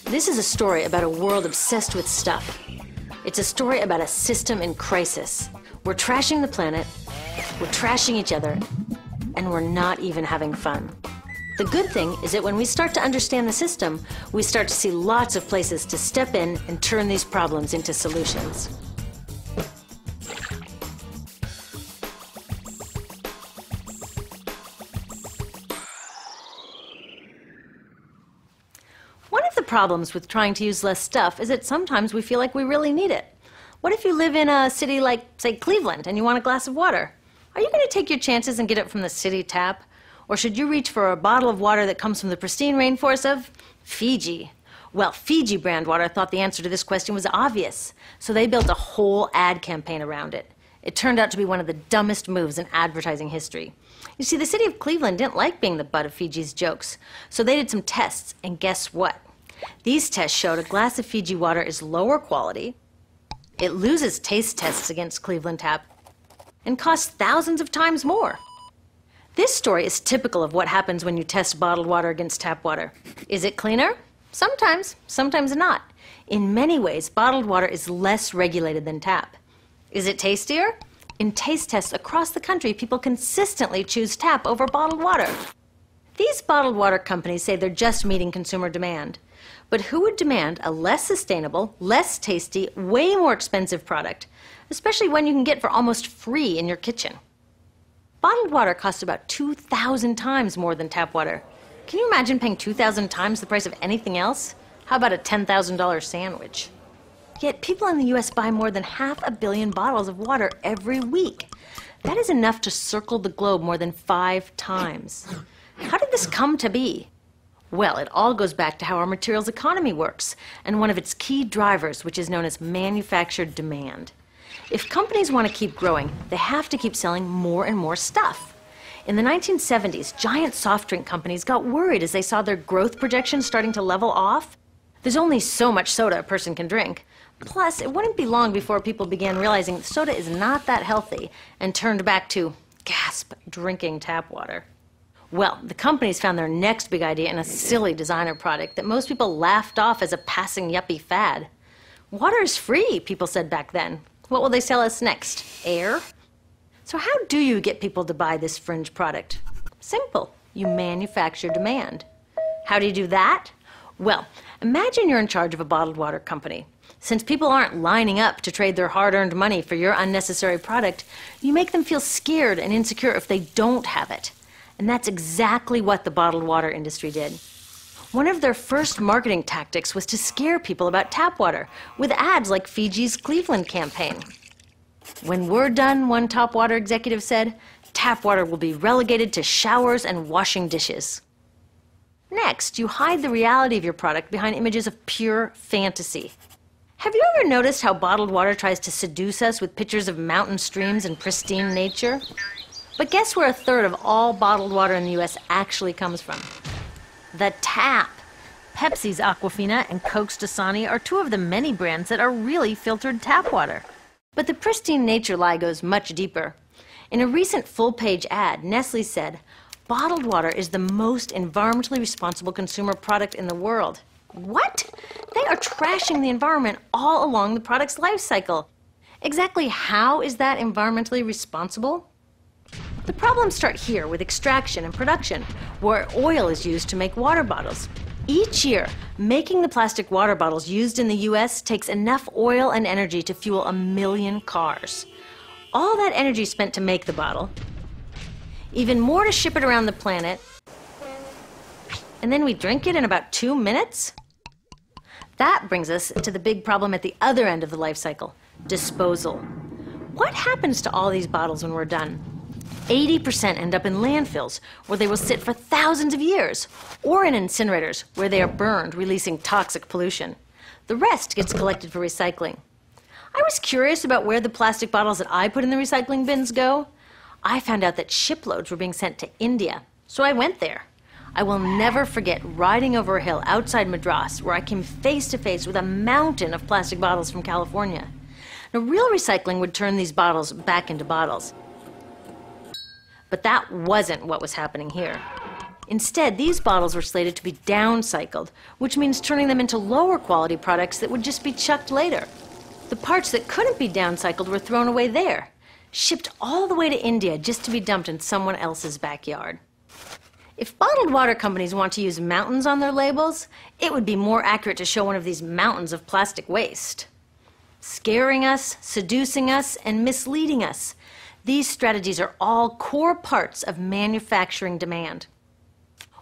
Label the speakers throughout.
Speaker 1: This is a story about a world obsessed with stuff. It's a story about a system in crisis. We're trashing the planet, we're trashing each other, and we're not even having fun. The good thing is that when we start to understand the system, we start to see lots of places to step in and turn these problems into solutions. One of the problems with trying to use less stuff is that sometimes we feel like we really need it. What if you live in a city like, say, Cleveland, and you want a glass of water? Are you going to take your chances and get it from the city tap? Or should you reach for a bottle of water that comes from the pristine rainforest of Fiji? Well, Fiji brand water thought the answer to this question was obvious, so they built a whole ad campaign around it. It turned out to be one of the dumbest moves in advertising history. You see, the city of Cleveland didn't like being the butt of Fiji's jokes, so they did some tests, and guess what? These tests showed a glass of Fiji water is lower quality, it loses taste tests against Cleveland tap, and costs thousands of times more. This story is typical of what happens when you test bottled water against tap water. Is it cleaner? Sometimes, sometimes not. In many ways, bottled water is less regulated than tap. Is it tastier? In taste tests across the country, people consistently choose tap over bottled water. These bottled water companies say they're just meeting consumer demand. But who would demand a less sustainable, less tasty, way more expensive product, especially one you can get for almost free in your kitchen? Bottled water costs about 2,000 times more than tap water. Can you imagine paying 2,000 times the price of anything else? How about a $10,000 sandwich? Yet people in the US buy more than 500 million bottles of water every week. That is enough to circle the globe more than 5 times. How did this come to be? Well, it all goes back to how our materials economy works, and one of its key drivers, which is known as manufactured demand. If companies want to keep growing, they have to keep selling more and more stuff. In the 1970s, giant soft drink companies got worried as they saw their growth projections starting to level off. There's only so much soda a person can drink. Plus, it wouldn't be long before people began realizing soda is not that healthy and turned back to, gasp, drinking tap water. Well, the companies found their next big idea in a silly designer product that most people laughed off as a passing yuppie fad. Water is free, people said back then. What will they sell us next? Air? So how do you get people to buy this fringe product? Simple. You manufacture demand. How do you do that? Well, imagine you're in charge of a bottled water company. Since people aren't lining up to trade their hard-earned money for your unnecessary product, you make them feel scared and insecure if they don't have it. And that's exactly what the bottled water industry did. One of their first marketing tactics was to scare people about tap water with ads like Fiji's Cleveland campaign. When we're done, one top water executive said, tap water will be relegated to showers and washing dishes. Next, you hide the reality of your product behind images of pure fantasy. Have you ever noticed how bottled water tries to seduce us with pictures of mountain streams and pristine nature? But guess where 1/3 of all bottled water in the US actually comes from? The tap. Pepsi's Aquafina and Coke's Dasani are 2 of the many brands that are really filtered tap water. But the pristine nature lie goes much deeper. In a recent full-page ad, Nestle said, bottled water is the most environmentally responsible consumer product in the world. What? They are trashing the environment all along the product's life cycle. Exactly how is that environmentally responsible? The problems start here with extraction and production, where oil is used to make water bottles. Each year, making the plastic water bottles used in the US takes enough oil and energy to fuel 1 million cars. All that energy spent to make the bottle, even more to ship it around the planet, and then we drink it in about 2 minutes? That brings us to the big problem at the other end of the life cycle, disposal. What happens to all these bottles when we're done? 80% end up in landfills, where they will sit for thousands of years, or in incinerators, where they are burned, releasing toxic pollution. The rest gets collected for recycling. I was curious about where the plastic bottles that I put in the recycling bins go. I found out that shiploads were being sent to India, so I went there. I will never forget riding over a hill outside Madras, where I came face to face with a mountain of plastic bottles from California. Now, real recycling would turn these bottles back into bottles. But that wasn't what was happening here. Instead, these bottles were slated to be downcycled, which means turning them into lower quality products that would just be chucked later. The parts that couldn't be downcycled were thrown away there, shipped all the way to India just to be dumped in someone else's backyard. If bottled water companies want to use mountains on their labels, it would be more accurate to show one of these mountains of plastic waste. Scaring us, seducing us, and misleading us. These strategies are all core parts of manufacturing demand.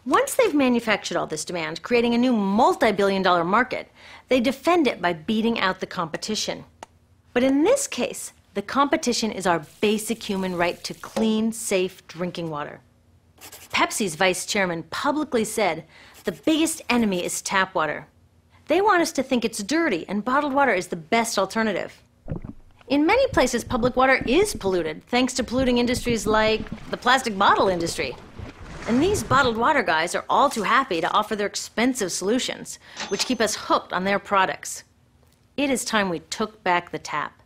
Speaker 1: Once they've manufactured all this demand, creating a new multi-billion-dollar market, they defend it by beating out the competition. But in this case, the competition is our basic human right to clean, safe drinking water. Pepsi's vice chairman publicly said, "The biggest enemy is tap water." They want us to think it's dirty and bottled water is the best alternative. In many places, public water is polluted, thanks to polluting industries like the plastic bottle industry. And these bottled water guys are all too happy to offer their expensive solutions, which keep us hooked on their products. It is time we took back the tap.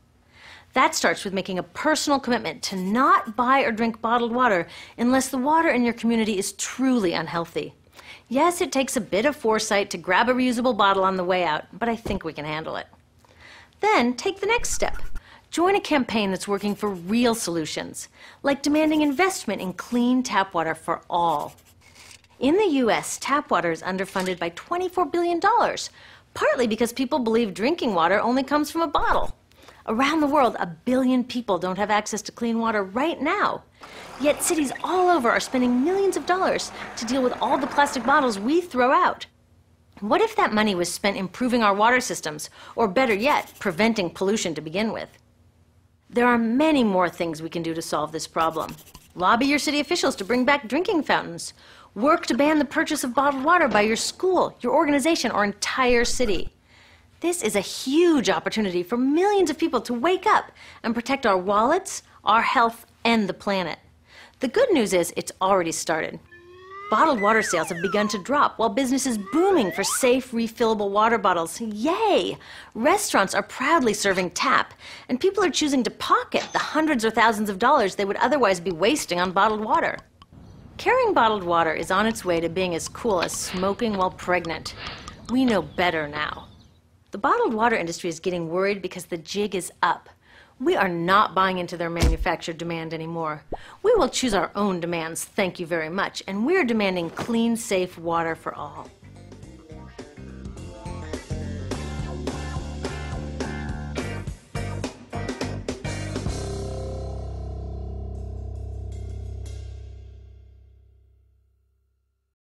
Speaker 1: That starts with making a personal commitment to not buy or drink bottled water unless the water in your community is truly unhealthy. Yes, it takes a bit of foresight to grab a reusable bottle on the way out, but I think we can handle it. Then take the next step. Join a campaign that's working for real solutions, like demanding investment in clean tap water for all. In the U.S., tap water is underfunded by $24 billion, partly because people believe drinking water only comes from a bottle. Around the world, 1 billion people don't have access to clean water right now. Yet cities all over are spending millions of dollars to deal with all the plastic bottles we throw out. What if that money was spent improving our water systems, or better yet, preventing pollution to begin with? There are many more things we can do to solve this problem. Lobby your city officials to bring back drinking fountains. Work to ban the purchase of bottled water by your school, your organization, or entire city. This is a huge opportunity for millions of people to wake up and protect our wallets, our health, and the planet. The good news is it's already started. Bottled water sales have begun to drop while business is booming for safe, refillable water bottles. Yay! Restaurants are proudly serving tap, and people are choosing to pocket the hundreds or thousands of dollars they would otherwise be wasting on bottled water. Carrying bottled water is on its way to being as cool as smoking while pregnant. We know better now. The bottled water industry is getting worried because the jig is up. We are not buying into their manufactured demand anymore. We will choose our own demands, thank you very much, and we're demanding clean, safe water for all.